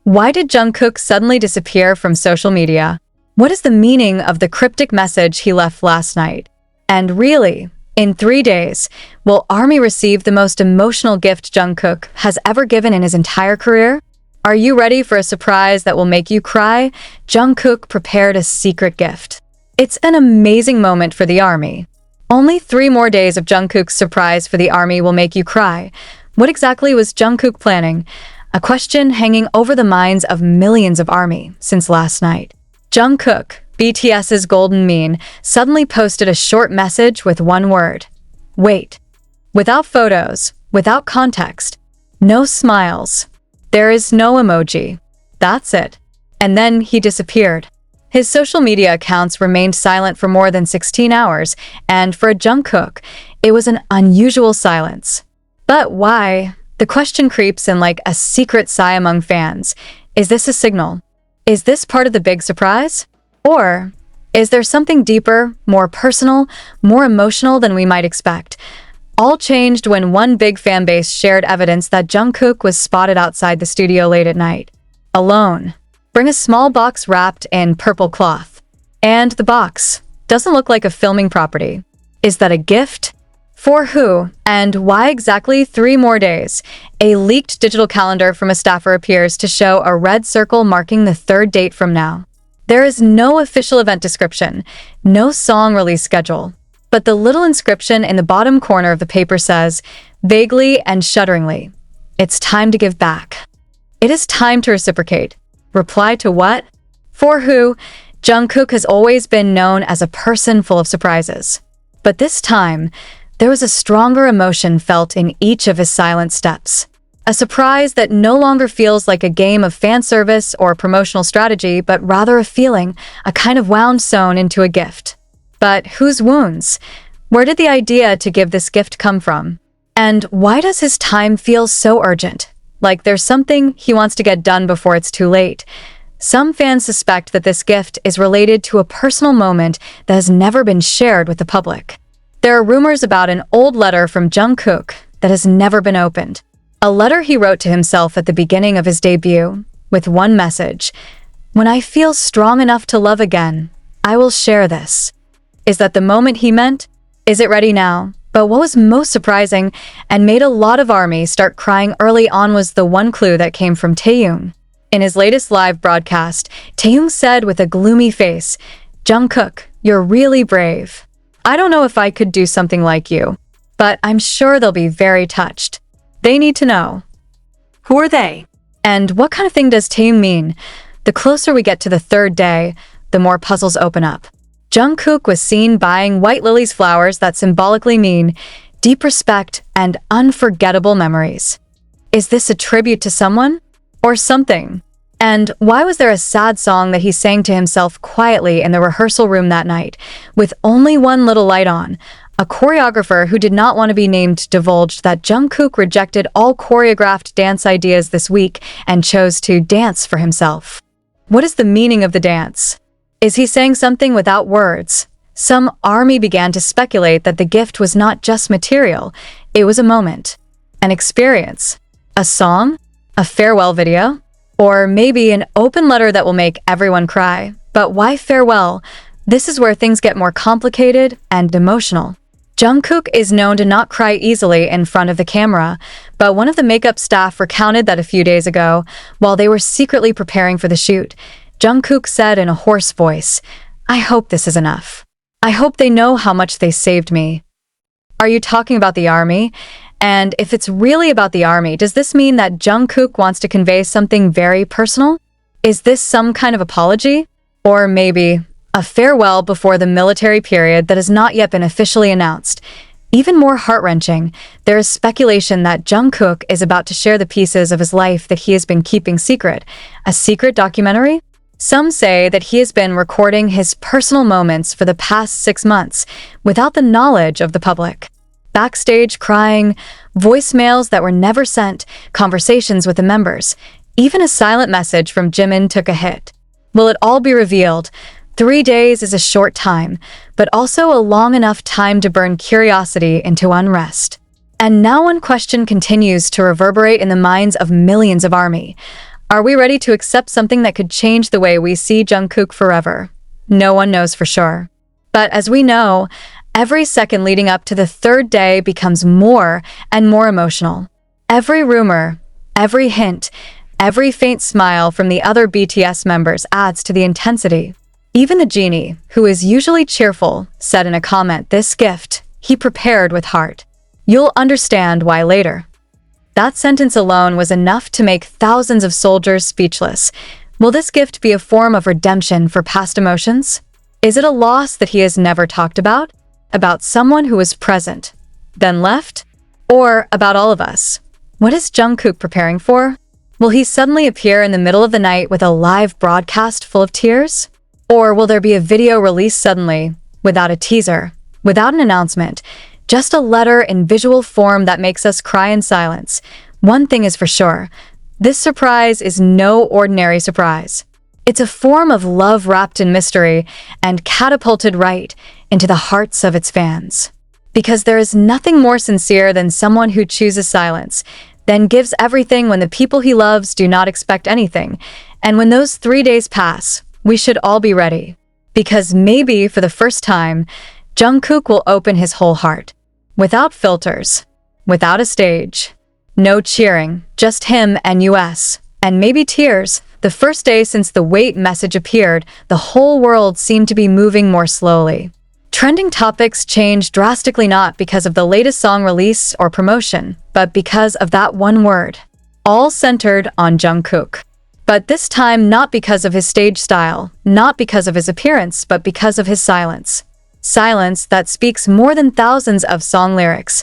Why did Jungkook suddenly disappear from social media? What is the meaning of the cryptic message he left last night? And really, in 3 days, will ARMY receive the most emotional gift Jungkook has ever given in his entire career? Are you ready for a surprise that will make you cry? Jungkook prepared a secret gift. It's an amazing moment for the ARMY. Only 3 more days of Jungkook's surprise for the ARMY will make you cry. What exactly was Jungkook planning? A question hanging over the minds of millions of ARMY since last night. Jungkook, BTS's golden mean, suddenly posted a short message with one word. Wait. Without photos, without context, no smiles. There is no emoji. That's it. And then he disappeared. His social media accounts remained silent for more than 16 hours, and for a Jungkook, it was an unusual silence. But why? The question creeps in like a secret sigh among fans. Is this a signal? Is this part of the big surprise? Or is there something deeper, more personal, more emotional than we might expect? All changed when one big fan base shared evidence that Jungkook was spotted outside the studio late at night. Alone. Bring a small box wrapped in purple cloth. And the box doesn't look like a filming property. Is that a gift? For who? And why exactly 3 more days? A leaked digital calendar from a staffer appears to show a red circle marking the 3rd date from now. There is no official event description, no song release schedule. But the little inscription in the bottom corner of the paper says, vaguely and shudderingly, it's time to give back. It is time to reciprocate. Reply to what? For who? Jungkook has always been known as a person full of surprises. But this time, there was a stronger emotion felt in each of his silent steps. A surprise that no longer feels like a game of fan service or promotional strategy, but rather a feeling, a kind of wound sewn into a gift. But whose wounds? Where did the idea to give this gift come from? And why does his time feel so urgent? Like there's something he wants to get done before it's too late. Some fans suspect that this gift is related to a personal moment that has never been shared with the public. There are rumors about an old letter from Jungkook that has never been opened. A letter he wrote to himself at the beginning of his debut, with one message: when I feel strong enough to love again, I will share this. Is that the moment he meant? Is it ready now? But what was most surprising and made a lot of ARMY start crying early on was the one clue that came from Taehyung. In his latest live broadcast, Taehyung said with a gloomy face, Jungkook, you're really brave. I don't know if I could do something like you, but I'm sure they'll be very touched. They need to know. Who are they? And what kind of thing does Taehyung mean? The closer we get to the 3rd day, the more puzzles open up. Jungkook was seen buying white lilies flowers that symbolically mean deep respect and unforgettable memories. Is this a tribute to someone? Or something? And why was there a sad song that he sang to himself quietly in the rehearsal room that night, with only one little light on? A choreographer who did not want to be named divulged that Jungkook rejected all choreographed dance ideas this week and chose to dance for himself. What is the meaning of the dance? Is he saying something without words? Some ARMY began to speculate that the gift was not just material, it was a moment, an experience, a song, a farewell video, or maybe an open letter that will make everyone cry. But why farewell? This is where things get more complicated and emotional. Jungkook is known to not cry easily in front of the camera, but one of the makeup staff recounted that a few days ago, while they were secretly preparing for the shoot, Jungkook said in a hoarse voice, I hope this is enough. I hope they know how much they saved me. Are you talking about the ARMY? And if it's really about the ARMY, does this mean that Jungkook wants to convey something very personal? Is this some kind of apology? Or maybe a farewell before the military period that has not yet been officially announced? Even more heart-wrenching, there is speculation that Jungkook is about to share the pieces of his life that he has been keeping secret. A secret documentary? Some say that he has been recording his personal moments for the past 6 months without the knowledge of the public. Backstage crying, voicemails that were never sent, conversations with the members. Even a silent message from Jimin took a hit. Will it all be revealed? 3 days is a short time, but also a long enough time to burn curiosity into unrest. And now one question continues to reverberate in the minds of millions of ARMY. Are we ready to accept something that could change the way we see Jungkook forever? No one knows for sure. But as we know, every second leading up to the third day becomes more and more emotional. Every rumor, every hint, every faint smile from the other BTS members adds to the intensity. Even the genie, who is usually cheerful, said in a comment, "This gift, he prepared with heart. You'll understand why later." That sentence alone was enough to make thousands of soldiers speechless. Will this gift be a form of redemption for past emotions? Is it a loss that he has never talked about? About someone who was present, then left? Or about all of us? What is Jungkook preparing for? Will he suddenly appear in the middle of the night with a live broadcast full of tears? Or will there be a video released suddenly, without a teaser, without an announcement, just a letter in visual form that makes us cry in silence? One thing is for sure, this surprise is no ordinary surprise. It's a form of love wrapped in mystery and catapulted right into the hearts of its fans. Because there is nothing more sincere than someone who chooses silence, then gives everything when the people he loves do not expect anything. And when those 3 days pass, we should all be ready. Because maybe for the first time, Jungkook will open his whole heart. Without filters, without a stage. No cheering, just him and US. And maybe tears. The first day since the wait message appeared, the whole world seemed to be moving more slowly. Trending topics changed drastically not because of the latest song release or promotion, but because of that one word. All centered on Jungkook. But this time not because of his stage style, not because of his appearance, but because of his silence. Silence that speaks more than thousands of song lyrics.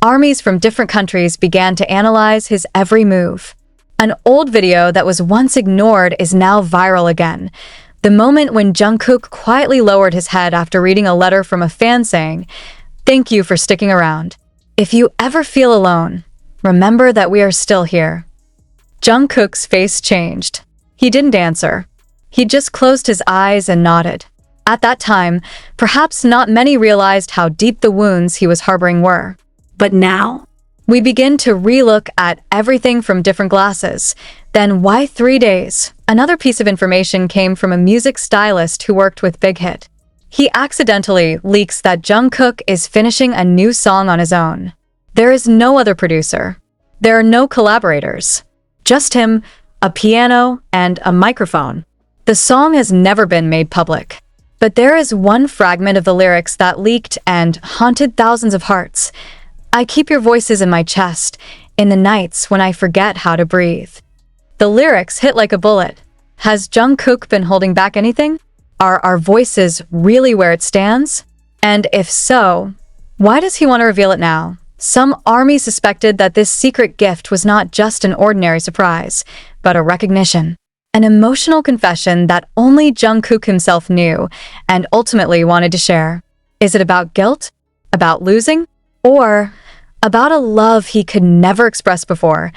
Armies from different countries began to analyze his every move. An old video that was once ignored is now viral again. The moment when Jungkook quietly lowered his head after reading a letter from a fan saying, "Thank you for sticking around. If you ever feel alone, remember that we are still here." Jungkook's face changed. He didn't answer. He just closed his eyes and nodded. At that time, perhaps not many realized how deep the wounds he was harboring were. But now, we begin to relook at everything from different glasses. Then why 3 days? Another piece of information came from a music stylist who worked with Big Hit. He accidentally leaks that Jungkook is finishing a new song on his own. There is no other producer. There are no collaborators. Just him, a piano, and a microphone. The song has never been made public. But there is one fragment of the lyrics that leaked and haunted thousands of hearts. "I keep your voices in my chest, in the nights when I forget how to breathe." The lyrics hit like a bullet. Has Jungkook been holding back anything? Are our voices really where it stands? And if so, why does he want to reveal it now? Some army suspected that this secret gift was not just an ordinary surprise, but a recognition. An emotional confession that only Jungkook himself knew and ultimately wanted to share. Is it about guilt? About losing? Or about a love he could never express before?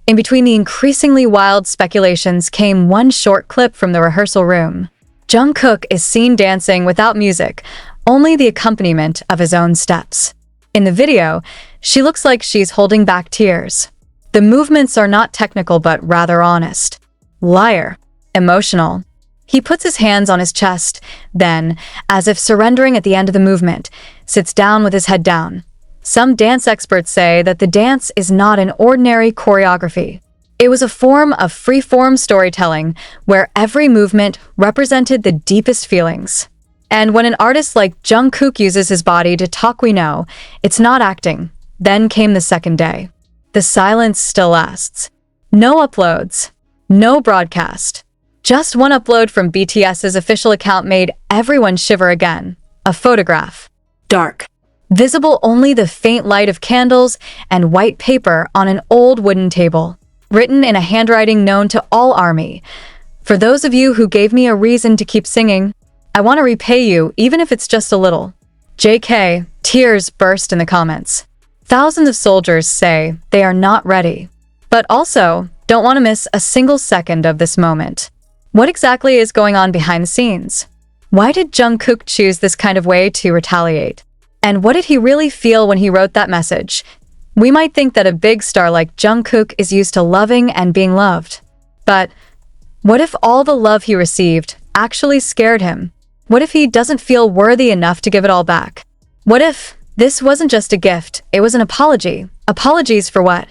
In between the increasingly wild speculations came one short clip from the rehearsal room. Jungkook is seen dancing without music, only the accompaniment of his own steps. In the video, she looks like she's holding back tears. The movements are not technical but rather honest. Liar. Emotional. He puts his hands on his chest, then, as if surrendering at the end of the movement, sits down with his head down. Some dance experts say that the dance is not an ordinary choreography. It was a form of free-form storytelling where every movement represented the deepest feelings. And when an artist like Jungkook uses his body to talk, we know it's not acting. Then came the second day. The silence still lasts. No uploads. No broadcast. Just one upload from BTS's official account made everyone shiver again. A photograph. Dark. Visible only the faint light of candles and white paper on an old wooden table. Written in a handwriting known to all ARMY. "For those of you who gave me a reason to keep singing, I want to repay you even if it's just a little." JK, tears burst in the comments. Thousands of soldiers say they are not ready, but also don't want to miss a single second of this moment. What exactly is going on behind the scenes? Why did Jungkook choose this kind of way to retaliate? And what did he really feel when he wrote that message? We might think that a big star like Jungkook is used to loving and being loved. But what if all the love he received actually scared him? What if he doesn't feel worthy enough to give it all back? What if this wasn't just a gift, it was an apology? Apologies for what?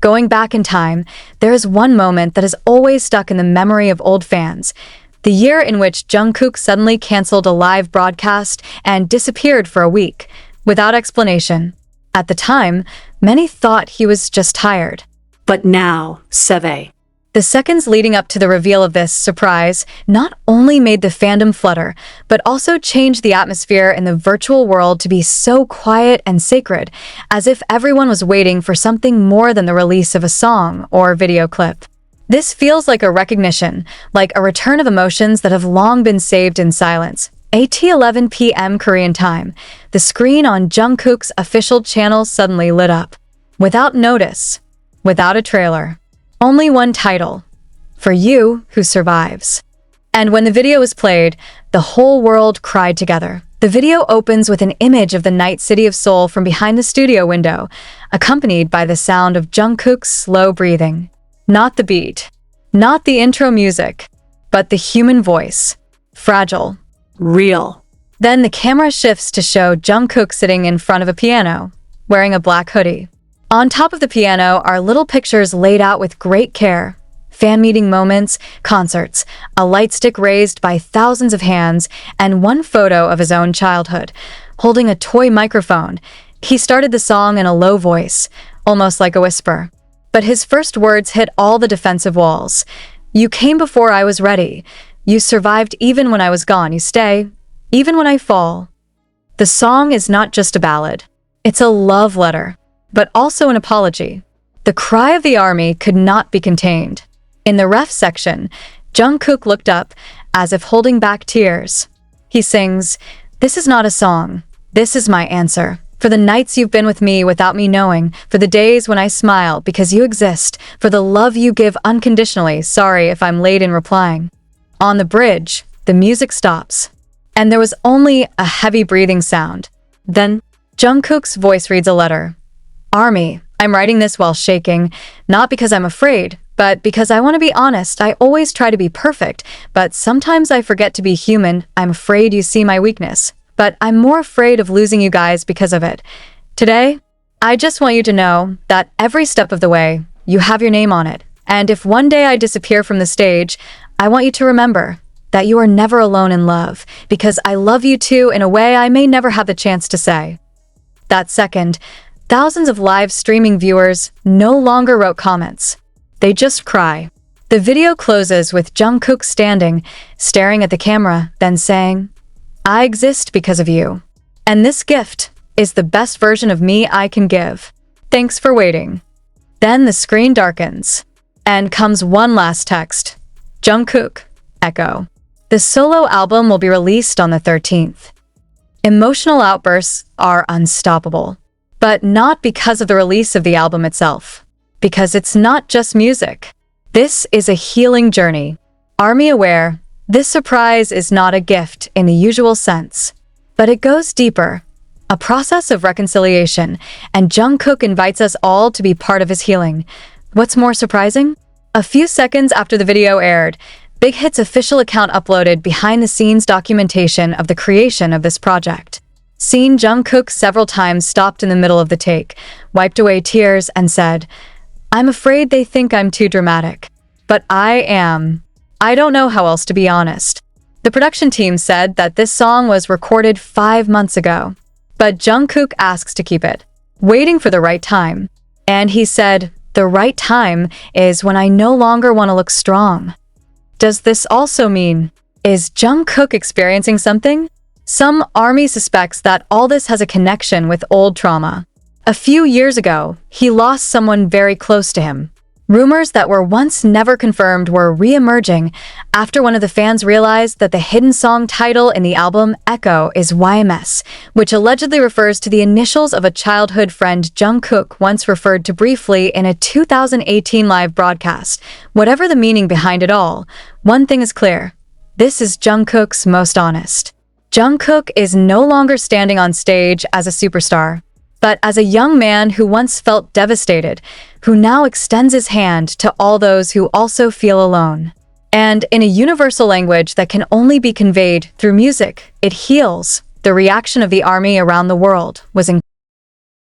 Going back in time, there is one moment that is always stuck in the memory of old fans. The year in which Jungkook suddenly canceled a live broadcast and disappeared for a week, without explanation. At the time, many thought he was just tired. But now, Seve. The seconds leading up to the reveal of this surprise not only made the fandom flutter, but also changed the atmosphere in the virtual world to be so quiet and sacred, as if everyone was waiting for something more than the release of a song or video clip. This feels like a recognition, like a return of emotions that have long been saved in silence. At 11 p.m. Korean time, the screen on Jungkook's official channel suddenly lit up. Without notice, without a trailer. Only one title, For You Who Survives. And when the video was played, the whole world cried together. The video opens with an image of the night city of Seoul from behind the studio window, accompanied by the sound of Jungkook's slow breathing. Not the beat, not the intro music, but the human voice. Fragile. Real. Then the camera shifts to show Jungkook sitting in front of a piano, wearing a black hoodie. On top of the piano are little pictures laid out with great care. Fan meeting moments, concerts, a light stick raised by thousands of hands, and one photo of his own childhood. Holding a toy microphone, he started the song in a low voice, almost like a whisper. But his first words hit all the defensive walls. You came before I was ready. You survived even when I was gone. You stay, even when I fall. The song is not just a ballad. It's a love letter, but also an apology. The cry of the army could not be contained. In the ref section, Jungkook looked up, as if holding back tears. He sings, "This is not a song. This is my answer. For the nights you've been with me without me knowing, for the days when I smile because you exist, for the love you give unconditionally. Sorry if I'm late in replying." On the bridge, the music stops, and there was only a heavy breathing sound. Then, Jungkook's voice reads a letter. "Army, I'm writing this while shaking, not because I'm afraid, but because I want to be honest. I always try to be perfect, but sometimes I forget to be human. I'm afraid you see my weakness, but I'm more afraid of losing you guys because of it. Today, I just want you to know that every step of the way, you have your name on it. And if one day I disappear from the stage, I want you to remember that you are never alone in love, because I love you too in a way I may never have the chance to say." That second, thousands of live streaming viewers no longer wrote comments. They just cry. The video closes with Jungkook standing, staring at the camera, then saying, "I exist because of you. And this gift is the best version of me I can give. Thanks for waiting." Then the screen darkens, and comes one last text. Jungkook, Echo. The solo album will be released on the 13th. Emotional outbursts are unstoppable, but not because of the release of the album itself. Because it's not just music. This is a healing journey. Army aware, this surprise is not a gift in the usual sense, but it goes deeper, a process of reconciliation, and Jungkook invites us all to be part of his healing. What's more surprising? A few seconds after the video aired, Big Hit's official account uploaded behind-the-scenes documentation of the creation of this project. Seen Jungkook several times stopped in the middle of the take, wiped away tears, and said, "I'm afraid they think I'm too dramatic. But I am. I don't know how else to be honest." The production team said that this song was recorded 5 months ago, but Jungkook asks to keep it, waiting for the right time. And he said, "The right time is when I no longer want to look strong." Does this also mean, is Jungkook experiencing something? Some ARMY suspects that all this has a connection with old trauma. A few years ago, he lost someone very close to him. Rumors that were once never confirmed were re-emerging after one of the fans realized that the hidden song title in the album, Echo, is YMS, which allegedly refers to the initials of a childhood friend Jungkook once referred to briefly in a 2018 live broadcast. Whatever the meaning behind it all, one thing is clear. This is Jungkook's most honest. Jungkook is no longer standing on stage as a superstar, but as a young man who once felt devastated, who now extends his hand to all those who also feel alone. And in a universal language that can only be conveyed through music, it heals. The reaction of the army around the world was incredible.